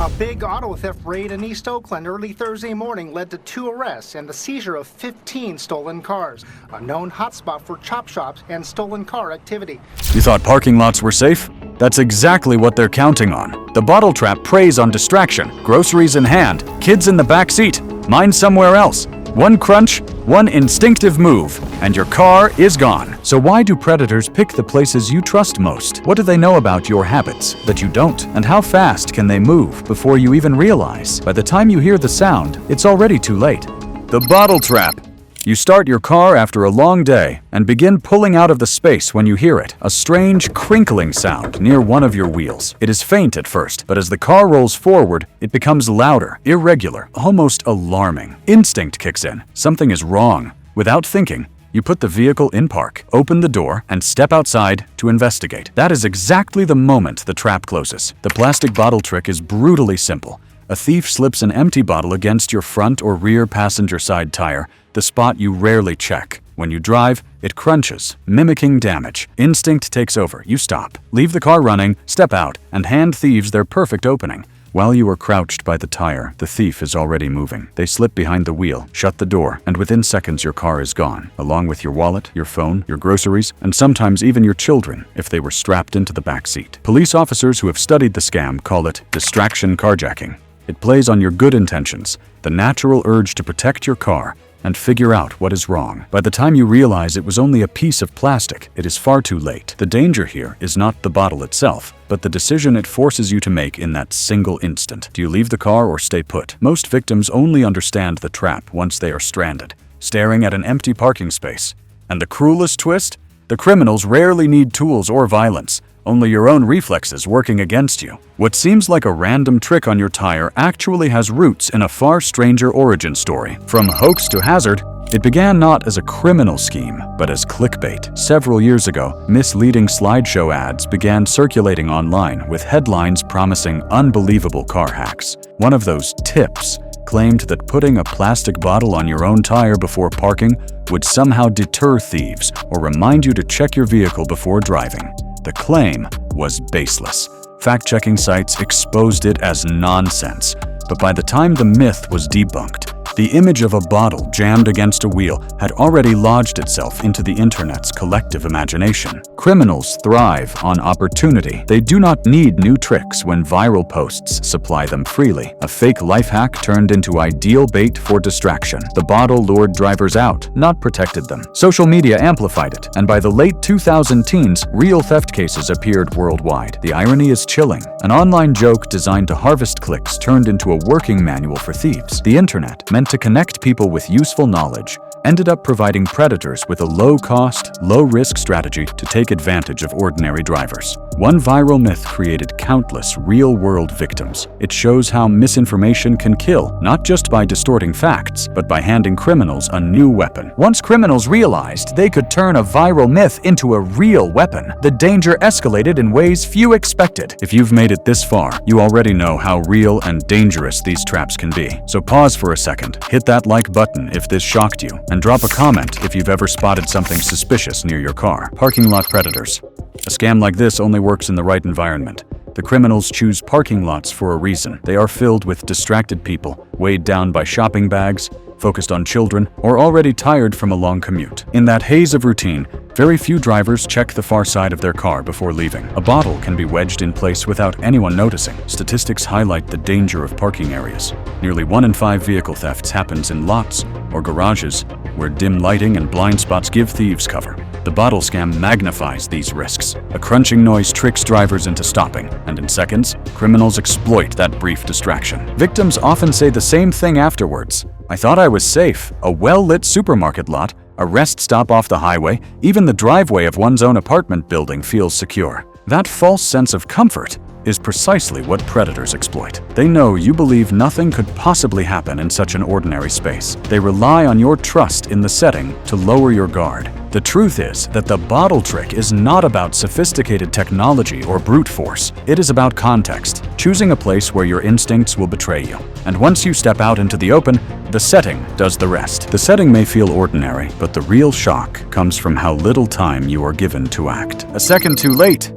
A big auto theft raid in East Oakland early Thursday morning led to 2 arrests and the seizure of 15 stolen cars, a known hotspot for chop shops and stolen car activity. You thought parking lots were safe? That's exactly what they're counting on. The bottle trap preys on distraction, groceries in hand, kids in the back seat, mind somewhere else. One crunch, one instinctive move, and your car is gone. So why do predators pick the places you trust most? What do they know about your habits that you don't? And how fast can they move before you even realize? By the time you hear the sound, it's already too late. The bottle trap. You start your car after a long day and begin pulling out of the space when you hear it, a strange crinkling sound near one of your wheels. It is faint at first, but as the car rolls forward, it becomes louder, irregular, almost alarming. Instinct kicks in. Something is wrong. Without thinking, you put the vehicle in park, open the door, and step outside to investigate. That is exactly the moment the trap closes. The plastic bottle trick is brutally simple. A thief slips an empty bottle against your front or rear passenger side tire, the spot you rarely check. When you drive, it crunches, mimicking damage. Instinct takes over. You stop, leave the car running, step out, and hand thieves their perfect opening. While you are crouched by the tire, the thief is already moving. They slip behind the wheel, shut the door, and within seconds your car is gone, along with your wallet, your phone, your groceries, and sometimes even your children if they were strapped into the back seat. Police officers who have studied the scam call it distraction carjacking. It plays on your good intentions, the natural urge to protect your car, and figure out what is wrong. By the time you realize it was only a piece of plastic, it is far too late. The danger here is not the bottle itself, but the decision it forces you to make in that single instant. Do you leave the car or stay put? Most victims only understand the trap once they are stranded, staring at an empty parking space. And the cruelest twist? The criminals rarely need tools or violence, only your own reflexes working against you. What seems like a random trick on your tire actually has roots in a far stranger origin story. From hoax to hazard, it began not as a criminal scheme, but as clickbait. Several years ago, misleading slideshow ads began circulating online with headlines promising unbelievable car hacks. One of those tips claimed that putting a plastic bottle on your own tire before parking would somehow deter thieves or remind you to check your vehicle before driving. The claim was baseless. Fact-checking sites exposed it as nonsense, but by the time the myth was debunked, the image of a bottle jammed against a wheel had already lodged itself into the internet's collective imagination. Criminals thrive on opportunity. They do not need new tricks when viral posts supply them freely. A fake life hack turned into ideal bait for distraction. The bottle lured drivers out, not protected them. Social media amplified it, and by the late 2010s, real theft cases appeared worldwide. The irony is chilling. An online joke designed to harvest clicks turned into a working manual for thieves. The internet, meant to connect people with useful knowledge, ended up providing predators with a low-cost, low-risk strategy to take advantage of ordinary drivers. One viral myth created countless real-world victims. It shows how misinformation can kill, not just by distorting facts, but by handing criminals a new weapon. Once criminals realized they could turn a viral myth into a real weapon, the danger escalated in ways few expected. If you've made it this far, you already know how real and dangerous these traps can be. So pause for a second, hit that like button if this shocked you, and drop a comment if you've ever spotted something suspicious near your car. Parking lot predators. A scam like this only works in the right environment. The criminals choose parking lots for a reason. They are filled with distracted people, weighed down by shopping bags, focused on children, or already tired from a long commute. In that haze of routine, very few drivers check the far side of their car before leaving. A bottle can be wedged in place without anyone noticing. Statistics highlight the danger of parking areas. Nearly 1 in 5 vehicle thefts happens in lots or garages where dim lighting and blind spots give thieves cover. The bottle scam magnifies these risks. A crunching noise tricks drivers into stopping, and in seconds, criminals exploit that brief distraction. Victims often say the same thing afterwards. I thought I was safe. A well-lit supermarket lot, a rest stop off the highway, even the driveway of one's own apartment building feels secure. That false sense of comfort is precisely what predators exploit. They know you believe nothing could possibly happen in such an ordinary space. They rely on your trust in the setting to lower your guard. The truth is that the bottle trick is not about sophisticated technology or brute force. It is about context, choosing a place where your instincts will betray you. And once you step out into the open, the setting does the rest. The setting may feel ordinary, but the real shock comes from how little time you are given to act. A second too late,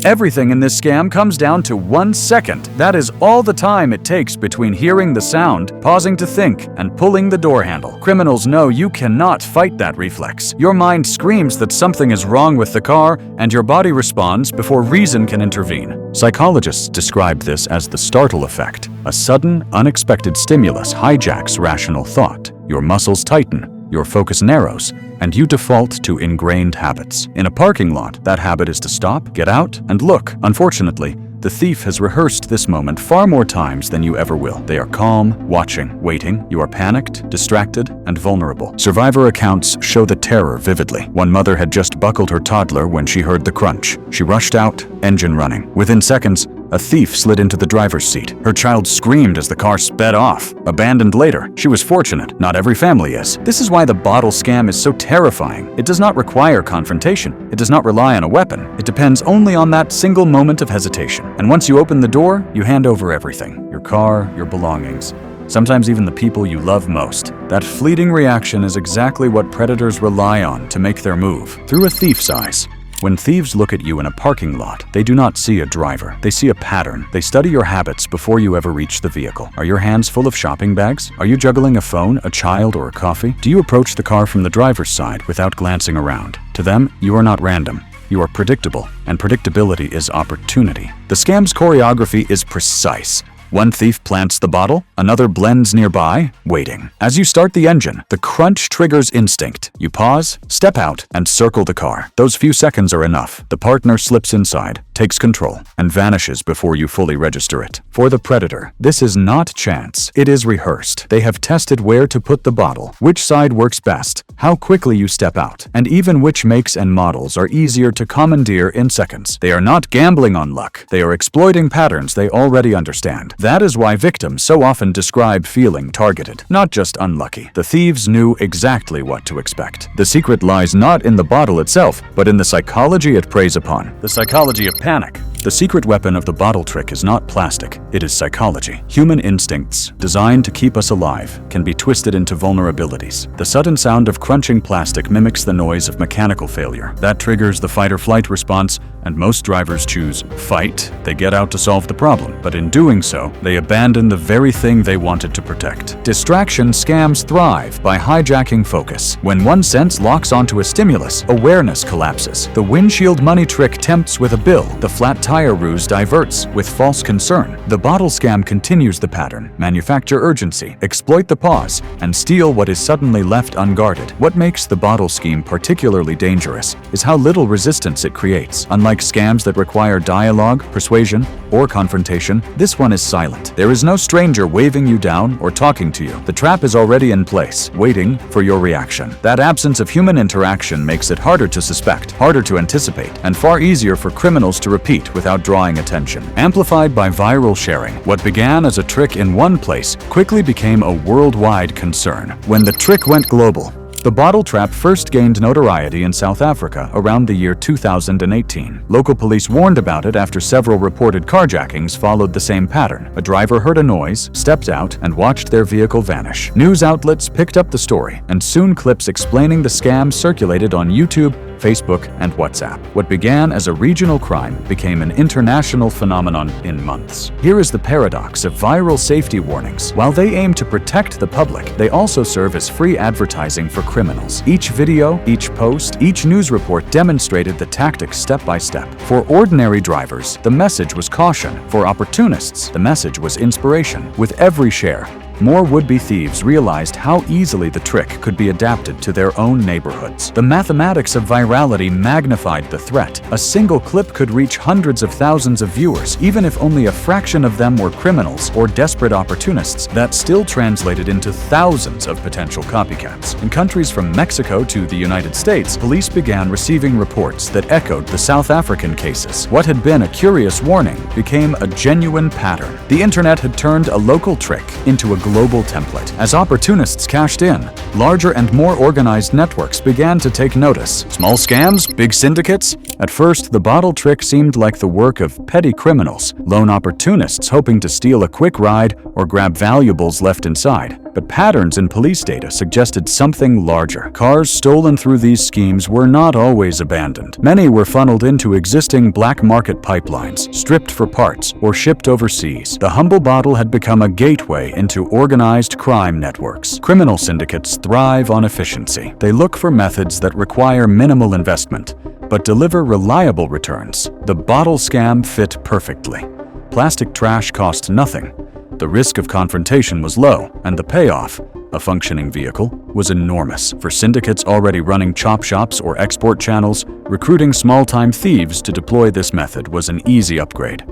Everything in this scam comes down to 1 second. That is all the time it takes between hearing the sound, pausing to think, and pulling the door handle. Criminals know you cannot fight that reflex. Your mind screams that something is wrong with the car, and your body responds before reason can intervene. Psychologists describe this as the startle effect. A sudden, unexpected stimulus hijacks rational thought. Your muscles tighten, your focus narrows, and you default to ingrained habits. In a parking lot, that habit is to stop, get out, and look. Unfortunately, the thief has rehearsed this moment far more times than you ever will. They are calm, watching, waiting. You are panicked, distracted, and vulnerable. Survivor accounts show the terror vividly. One mother had just buckled her toddler when she heard the crunch. She rushed out, engine running. Within seconds, a thief slid into the driver's seat. Her child screamed as the car sped off. Abandoned later. She was fortunate. Not every family is. This is why the bottle scam is so terrifying. It does not require confrontation. It does not rely on a weapon. It depends only on that single moment of hesitation. And once you open the door, you hand over everything. Your car, your belongings. Sometimes even the people you love most. That fleeting reaction is exactly what predators rely on to make their move. Through a thief's eyes. When thieves look at you in a parking lot, they do not see a driver. They see a pattern. They study your habits before you ever reach the vehicle. Are your hands full of shopping bags? Are you juggling a phone, a child, or a coffee? Do you approach the car from the driver's side without glancing around? To them, you are not random. You are predictable, and predictability is opportunity. The scam's choreography is precise. One thief plants the bottle, another blends nearby, waiting. As you start the engine, the crunch triggers instinct. You pause, step out, and circle the car. Those few seconds are enough. The partner slips inside, takes control, and vanishes before you fully register it. For the predator, this is not chance. It is rehearsed. They have tested where to put the bottle, which side works best, how quickly you step out, and even which makes and models are easier to commandeer in seconds. They are not gambling on luck. They are exploiting patterns they already understand. That is why victims so often describe feeling targeted, not just unlucky. The thieves knew exactly what to expect. The secret lies not in the bottle itself, but in the psychology it preys upon. The psychology of panic. The secret weapon of the bottle trick is not plastic, it is psychology. Human instincts, designed to keep us alive, can be twisted into vulnerabilities. The sudden sound of crunching plastic mimics the noise of mechanical failure. That triggers the fight or flight response, and most drivers choose fight. They get out to solve the problem, but in doing so, they abandon the very thing they wanted to protect. Distraction scams thrive by hijacking focus. When one sense locks onto a stimulus, awareness collapses. The windshield money trick tempts with a bill. The flat tire ruse diverts with false concern. The bottle scam continues the pattern. Manufacture urgency, exploit the pause, and steal what is suddenly left unguarded. What makes the bottle scheme particularly dangerous is how little resistance it creates. Unlike scams that require dialogue, persuasion, or confrontation, this one is silent. There is no stranger waving you down or talking to you. The trap is already in place, waiting for your reaction. That absence of human interaction makes it harder to suspect, harder to anticipate, and far easier for criminals to repeat without drawing attention. Amplified by viral sharing, what began as a trick in one place quickly became a worldwide concern. When the trick went global, the bottle trap first gained notoriety in South Africa around the year 2018. Local police warned about it after several reported carjackings followed the same pattern. A driver heard a noise, stepped out, and watched their vehicle vanish. News outlets picked up the story, and soon clips explaining the scam circulated on YouTube, Facebook, and WhatsApp. What began as a regional crime became an international phenomenon in months. Here is the paradox of viral safety warnings. While they aim to protect the public, they also serve as free advertising for criminals. Each video, each post, each news report demonstrated the tactics step by step. For ordinary drivers, the message was caution. For opportunists, the message was inspiration. With every share, more would-be thieves realized how easily the trick could be adapted to their own neighborhoods. The mathematics of virality magnified the threat. A single clip could reach hundreds of thousands of viewers, even if only a fraction of them were criminals or desperate opportunists. That still translated into thousands of potential copycats. In countries from Mexico to the United States, police began receiving reports that echoed the South African cases. What had been a curious warning became a genuine pattern. The internet had turned a local trick into a global template. As opportunists cashed in, larger and more organized networks began to take notice. Small scams, big syndicates, At first, the bottle trick seemed like the work of petty criminals, lone opportunists hoping to steal a quick ride or grab valuables left inside. But patterns in police data suggested something larger. Cars stolen through these schemes were not always abandoned. Many were funneled into existing black market pipelines, stripped for parts, or shipped overseas. The humble bottle had become a gateway into organized crime networks. Criminal syndicates thrive on efficiency. They look for methods that require minimal investment, but deliver reliable returns. The bottle scam fit perfectly. Plastic trash cost nothing. The risk of confrontation was low, and the payoff, a functioning vehicle, was enormous. For syndicates already running chop shops or export channels, recruiting small-time thieves to deploy this method was an easy upgrade.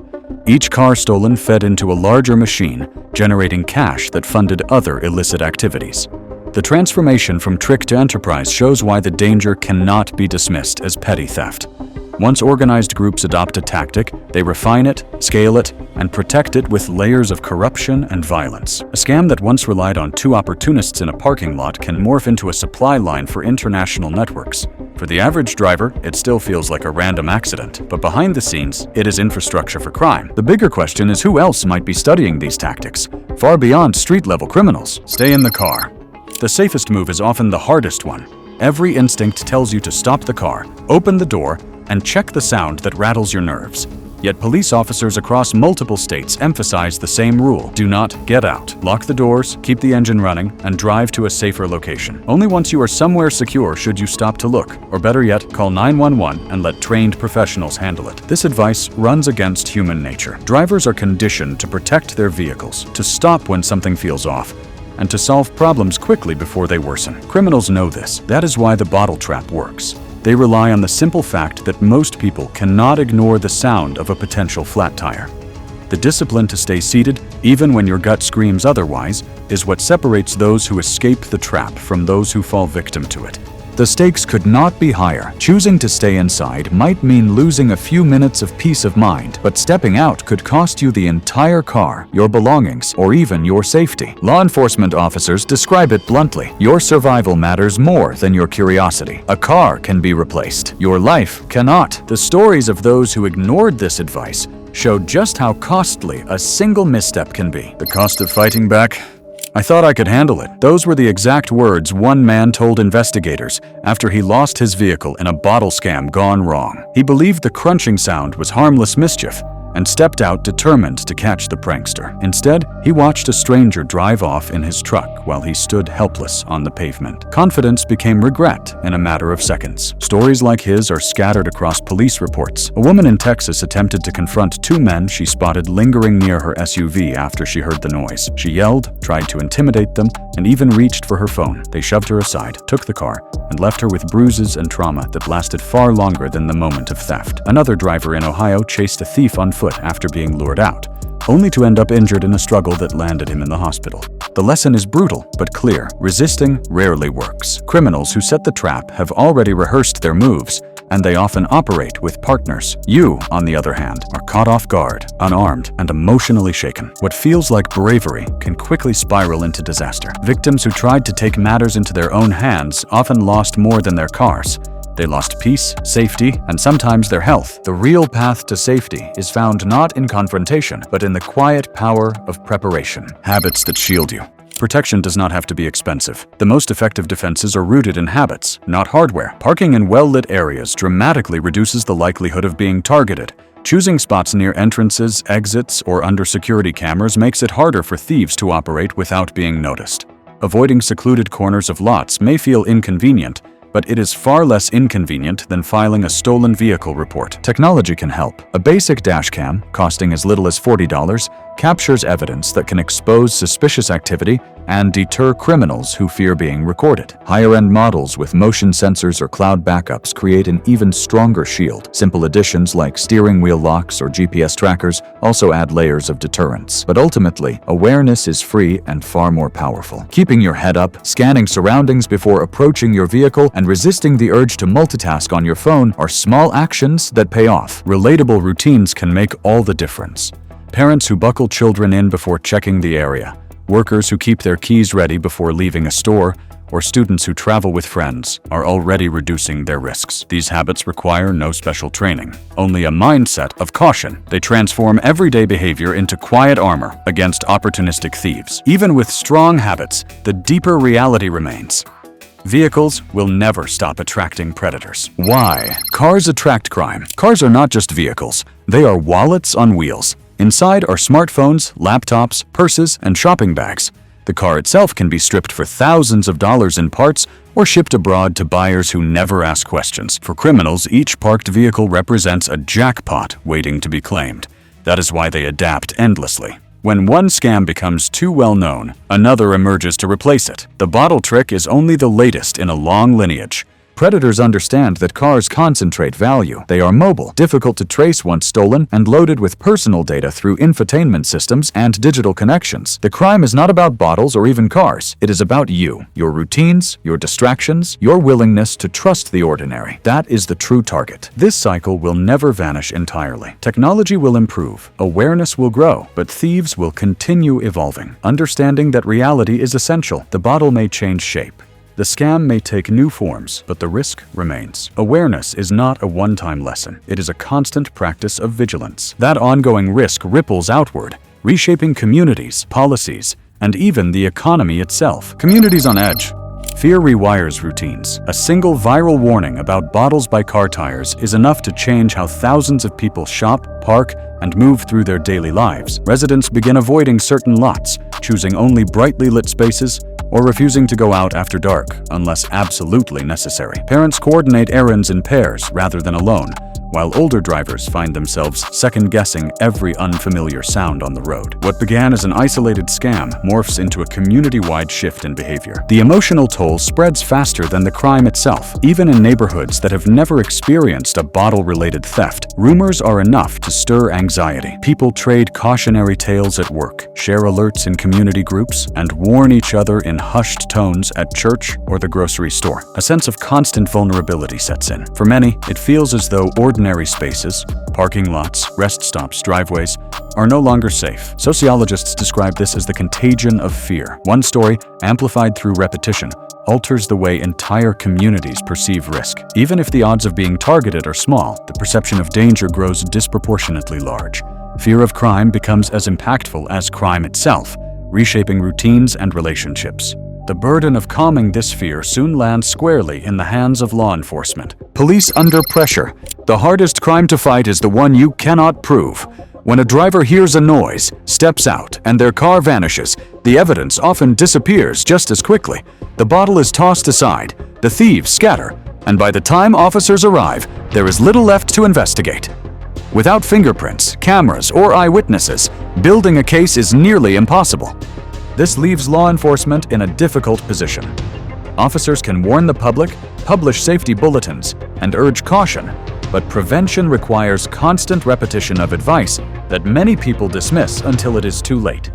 Each car stolen fed into a larger machine, generating cash that funded other illicit activities. The transformation from trick to enterprise shows why the danger cannot be dismissed as petty theft. Once organized groups adopt a tactic, they refine it, scale it, and protect it with layers of corruption and violence. A scam that once relied on two opportunists in a parking lot can morph into a supply line for international networks. For the average driver, it still feels like a random accident, but behind the scenes, it is infrastructure for crime. The bigger question is who else might be studying these tactics, far beyond street-level criminals. Stay in the car. The safest move is often the hardest one. Every instinct tells you to stop the car, open the door, and check the sound that rattles your nerves. Yet police officers across multiple states emphasize the same rule. Do not get out. Lock the doors, keep the engine running, and drive to a safer location. Only once you are somewhere secure should you stop to look, or better yet, call 911 and let trained professionals handle it. This advice runs against human nature. Drivers are conditioned to protect their vehicles, to stop when something feels off, and to solve problems quickly before they worsen. Criminals know this. That is why the bottle trap works. They rely on the simple fact that most people cannot ignore the sound of a potential flat tire. The discipline to stay seated, even when your gut screams otherwise, is what separates those who escape the trap from those who fall victim to it. The stakes could not be higher. Choosing to stay inside might mean losing a few minutes of peace of mind, but stepping out could cost you the entire car, your belongings, or even your safety. Law enforcement officers describe it bluntly. Your survival matters more than your curiosity. A car can be replaced. Your life cannot. The stories of those who ignored this advice showed just how costly a single misstep can be. The cost of fighting back? I thought I could handle it. Those were the exact words one man told investigators after he lost his vehicle in a bottle scam gone wrong. He believed the crunching sound was harmless mischief and stepped out determined to catch the prankster. Instead, he watched a stranger drive off in his truck while he stood helpless on the pavement. Confidence became regret in a matter of seconds. Stories like his are scattered across police reports. A woman in Texas attempted to confront two men she spotted lingering near her SUV after she heard the noise. She yelled, tried to intimidate them, and even reached for her phone. They shoved her aside, took the car, and left her with bruises and trauma that lasted far longer than the moment of theft. Another driver in Ohio chased a thief on foot after being lured out, only to end up injured in a struggle that landed him in the hospital. The lesson is brutal, but clear. Resisting rarely works. Criminals who set the trap have already rehearsed their moves, and they often operate with partners. You, on the other hand, are caught off guard, unarmed, and emotionally shaken. What feels like bravery can quickly spiral into disaster. Victims who tried to take matters into their own hands often lost more than their cars. They lost peace, safety, and sometimes their health. The real path to safety is found not in confrontation, but in the quiet power of preparation. Habits that shield you. Protection does not have to be expensive. The most effective defenses are rooted in habits, not hardware. Parking in well-lit areas dramatically reduces the likelihood of being targeted. Choosing spots near entrances, exits, or under security cameras makes it harder for thieves to operate without being noticed. Avoiding secluded corners of lots may feel inconvenient, but it is far less inconvenient than filing a stolen vehicle report. Technology can help. A basic dash cam, costing as little as $40, captures evidence that can expose suspicious activity and deter criminals who fear being recorded. Higher-end models with motion sensors or cloud backups create an even stronger shield. Simple additions like steering wheel locks or GPS trackers also add layers of deterrence. But ultimately, awareness is free and far more powerful. Keeping your head up, scanning surroundings before approaching your vehicle, and resisting the urge to multitask on your phone are small actions that pay off. Relatable routines can make all the difference. Parents who buckle children in before checking the area, workers who keep their keys ready before leaving a store, or students who travel with friends are already reducing their risks. These habits require no special training, only a mindset of caution. They transform everyday behavior into quiet armor against opportunistic thieves. Even with strong habits, the deeper reality remains. Vehicles will never stop attracting predators. Why? Cars attract crime. Cars are not just vehicles. They are wallets on wheels. Inside are smartphones, laptops, purses, and shopping bags. The car itself can be stripped for thousands of dollars in parts or shipped abroad to buyers who never ask questions. For criminals, each parked vehicle represents a jackpot waiting to be claimed. That is why they adapt endlessly. When one scam becomes too well known, another emerges to replace it. The bottle trick is only the latest in a long lineage. Predators understand that cars concentrate value. They are mobile, difficult to trace once stolen, and loaded with personal data through infotainment systems and digital connections. The crime is not about bottles or even cars. It is about you, your routines, your distractions, your willingness to trust the ordinary. That is the true target. This cycle will never vanish entirely. Technology will improve, awareness will grow, but thieves will continue evolving. Understanding that reality is essential. The bottle may change shape. The scam may take new forms, but the risk remains. Awareness is not a one-time lesson. It is a constant practice of vigilance. That ongoing risk ripples outward, reshaping communities, policies, and even the economy itself. Communities on edge. Fear rewires routines. A single viral warning about bottles by car tires is enough to change how thousands of people shop, park, and move through their daily lives. Residents begin avoiding certain lots, choosing only brightly lit spaces, or refusing to go out after dark unless absolutely necessary. Parents coordinate errands in pairs rather than alone, while older drivers find themselves second-guessing every unfamiliar sound on the road. What began as an isolated scam morphs into a community-wide shift in behavior. The emotional toll spreads faster than the crime itself. Even in neighborhoods that have never experienced a bottle-related theft, rumors are enough to stir anxiety. People trade cautionary tales at work, share alerts in community groups, and warn each other in hushed tones at church or the grocery store. A sense of constant vulnerability sets in. For many, it feels as though ordinary spaces, parking lots, rest stops, driveways, are no longer safe. Sociologists describe this as the contagion of fear. One story, amplified through repetition, alters the way entire communities perceive risk. Even if the odds of being targeted are small, the perception of danger grows disproportionately large. Fear of crime becomes as impactful as crime itself, reshaping routines and relationships. The burden of calming this fear soon lands squarely in the hands of law enforcement. Police under pressure. The hardest crime to fight is the one you cannot prove. When a driver hears a noise, steps out, and their car vanishes, the evidence often disappears just as quickly. The bottle is tossed aside, the thieves scatter, and by the time officers arrive, there is little left to investigate. Without fingerprints, cameras, or eyewitnesses, building a case is nearly impossible. This leaves law enforcement in a difficult position. Officers can warn the public, publish safety bulletins, and urge caution, but prevention requires constant repetition of advice that many people dismiss until it is too late.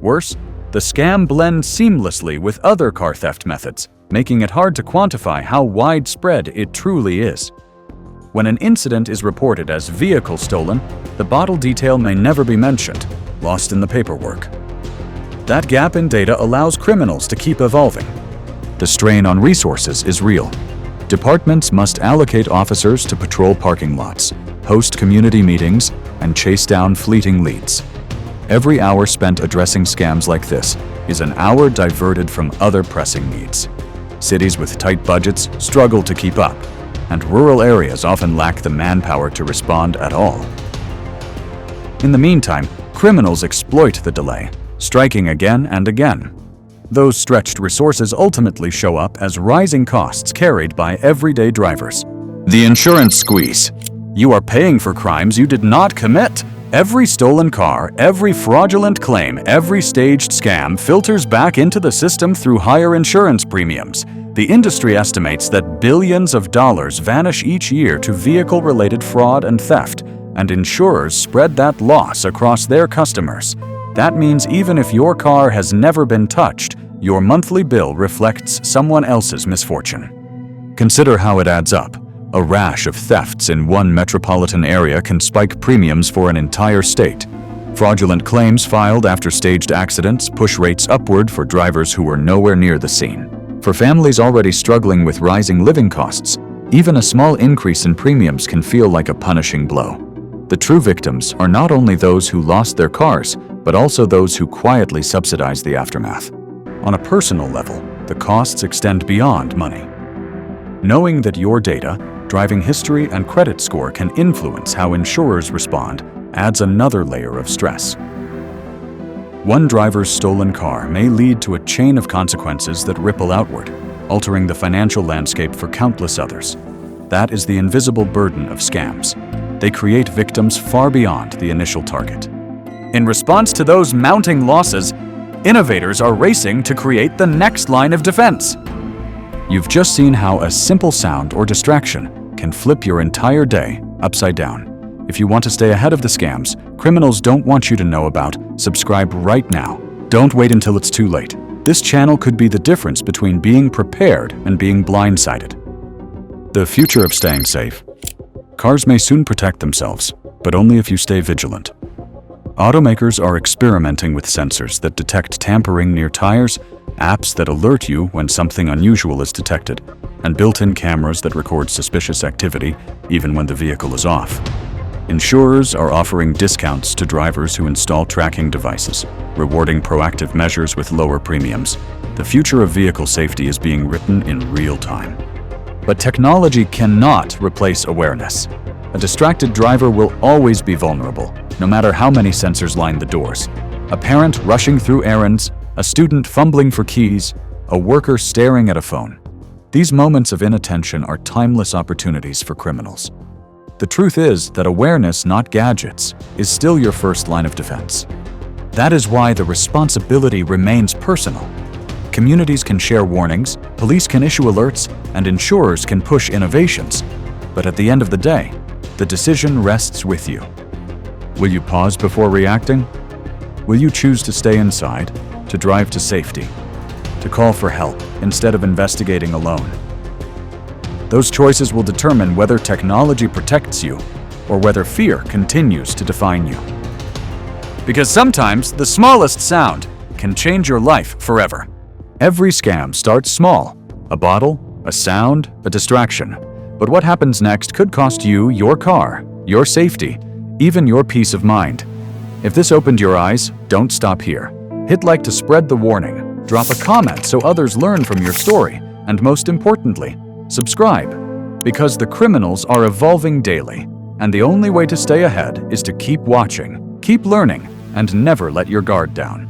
Worse, the scam blends seamlessly with other car theft methods, making it hard to quantify how widespread it truly is. When an incident is reported as vehicle stolen, the bottle detail may never be mentioned, lost in the paperwork. That gap in data allows criminals to keep evolving. The strain on resources is real. Departments must allocate officers to patrol parking lots, host community meetings, and chase down fleeting leads. Every hour spent addressing scams like this is an hour diverted from other pressing needs. Cities with tight budgets struggle to keep up, and rural areas often lack the manpower to respond at all. In the meantime, criminals exploit the delay, striking again and again. Those stretched resources ultimately show up as rising costs carried by everyday drivers. The insurance squeeze. You are paying for crimes you did not commit. Every stolen car, every fraudulent claim, every staged scam filters back into the system through higher insurance premiums. The industry estimates that billions of dollars vanish each year to vehicle-related fraud and theft, and insurers spread that loss across their customers. That means even if your car has never been touched, your monthly bill reflects someone else's misfortune. Consider how it adds up. A rash of thefts in one metropolitan area can spike premiums for an entire state. Fraudulent claims filed after staged accidents push rates upward for drivers who were nowhere near the scene. For families already struggling with rising living costs, even a small increase in premiums can feel like a punishing blow. The true victims are not only those who lost their cars, but also those who quietly subsidize the aftermath. On a personal level, the costs extend beyond money. Knowing that your data, driving history, and credit score can influence how insurers respond adds another layer of stress. One driver's stolen car may lead to a chain of consequences that ripple outward, altering the financial landscape for countless others. That is the invisible burden of scams. They create victims far beyond the initial target. In response to those mounting losses, innovators are racing to create the next line of defense. You've just seen how a simple sound or distraction can flip your entire day upside down. If you want to stay ahead of the scams criminals don't want you to know about, subscribe right now. Don't wait until it's too late. This channel could be the difference between being prepared and being blindsided. The future of staying safe. Cars may soon protect themselves, but only if you stay vigilant. Automakers are experimenting with sensors that detect tampering near tires, apps that alert you when something unusual is detected, and built-in cameras that record suspicious activity even when the vehicle is off. Insurers are offering discounts to drivers who install tracking devices, rewarding proactive measures with lower premiums. The future of vehicle safety is being written in real time. But technology cannot replace awareness. A distracted driver will always be vulnerable, no matter how many sensors line the doors. A parent rushing through errands, a student fumbling for keys, a worker staring at a phone. These moments of inattention are timeless opportunities for criminals. The truth is that awareness, not gadgets, is still your first line of defense. That is why the responsibility remains personal. Communities can share warnings, police can issue alerts, and insurers can push innovations. But at the end of the day, the decision rests with you. Will you pause before reacting? Will you choose to stay inside, to drive to safety, to call for help instead of investigating alone? Those choices will determine whether technology protects you or whether fear continues to define you. Because sometimes the smallest sound can change your life forever. Every scam starts small: a bottle, a sound, a distraction. But what happens next could cost you your car, your safety, even your peace of mind. If this opened your eyes, don't stop here. Hit like to spread the warning, drop a comment so others learn from your story, and most importantly, subscribe. Because the criminals are evolving daily, and the only way to stay ahead is to keep watching, keep learning, and never let your guard down.